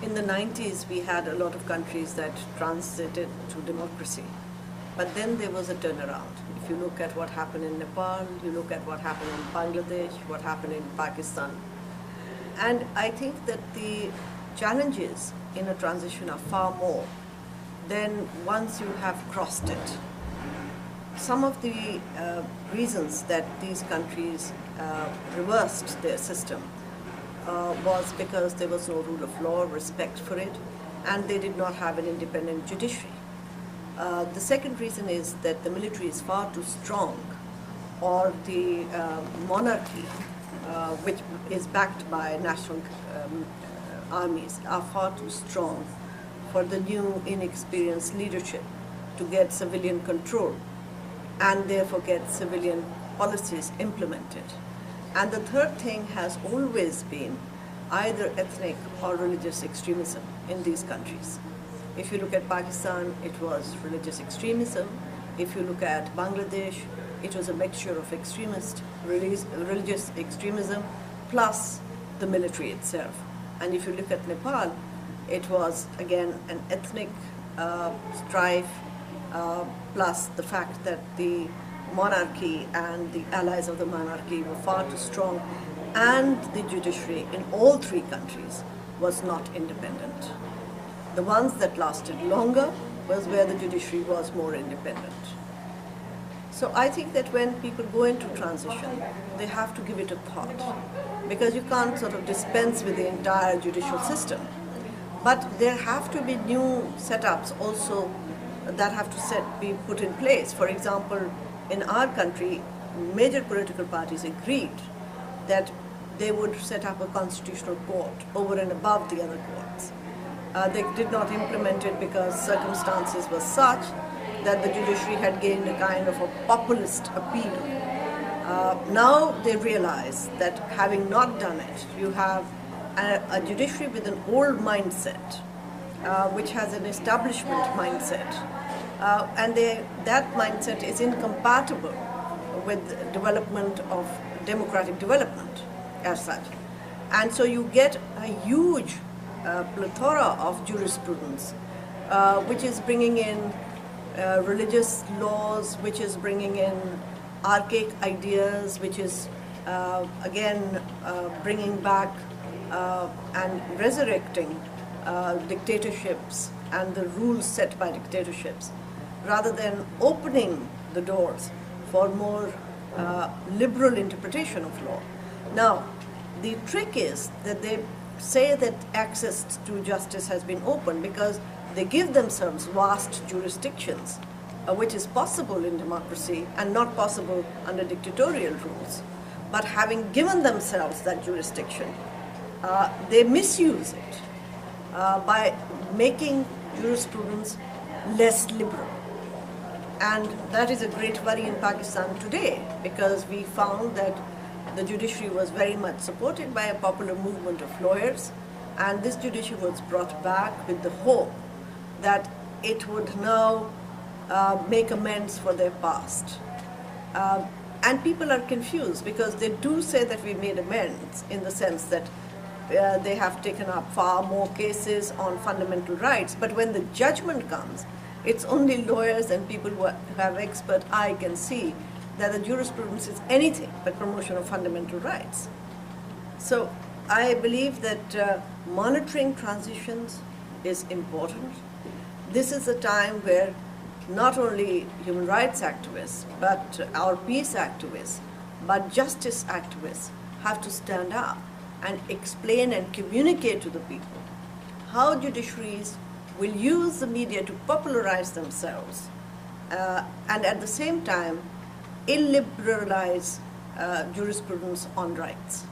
In the 90s, we had a lot of countries that transited to democracy. But then there was a turnaround. If you look at what happened in Nepal, you look at what happened in Bangladesh, what happened in Pakistan. And I think that the challenges in a transition are far more than once you have crossed it. Some of the reasons that these countries reversed their system was because there was no rule of law, respect for it, and they did not have an independent judiciary. The second reason is that the military is far too strong, or the monarchy, which is backed by national armies, are far too strong for the new inexperienced leadership to get civilian control and therefore get civilian policies implemented. And the third thing has always been either ethnic or religious extremism in these countries. If you look at Pakistan, it was religious extremism. If you look at Bangladesh, it was a mixture of religious extremism plus the military itself. And if you look at Nepal, it was again an ethnic strife plus the fact that the monarchy and the allies of the monarchy were far too strong, and the judiciary in all three countries was not independent. The ones that lasted longer was where the judiciary was more independent. So I think that when people go into transition, they have to give it a thought, because you can't sort of dispense with the entire judicial system. But there have to be new setups also that have to be put in place. For example, in our country, major political parties agreed that they would set up a constitutional court over and above the other courts. They did not implement it because circumstances were such that the judiciary had gained a kind of a populist appeal. Now they realize that having not done it, you have a judiciary with an old mindset, which has an establishment mindset, and that mindset is incompatible with development of democratic development as such. And so you get a huge plethora of jurisprudence, which is bringing in religious laws, which is bringing in archaic ideas, which is again bringing back and resurrecting dictatorships and the rules set by dictatorships, rather than opening the doors for more liberal interpretation of law. Now, the trick is that they say that access to justice has been open because they give themselves vast jurisdictions, which is possible in democracy and not possible under dictatorial rules. But having given themselves that jurisdiction, they misuse it by making jurisprudence less liberal. And that is a great worry in Pakistan today, because we found that the judiciary was very much supported by a popular movement of lawyers, and this judiciary was brought back with the hope that it would now make amends for their past. And people are confused because they do say that we made amends in the sense that they have taken up far more cases on fundamental rights, but when the judgment comes, it's only lawyers and people who have expert eye can see that the jurisprudence is anything but promotion of fundamental rights. So I believe that monitoring transitions is important. This is a time where not only human rights activists, but our peace activists, but justice activists have to stand up and explain and communicate to the people how judiciaries will use the media to popularize themselves and at the same time illiberalize jurisprudence on rights.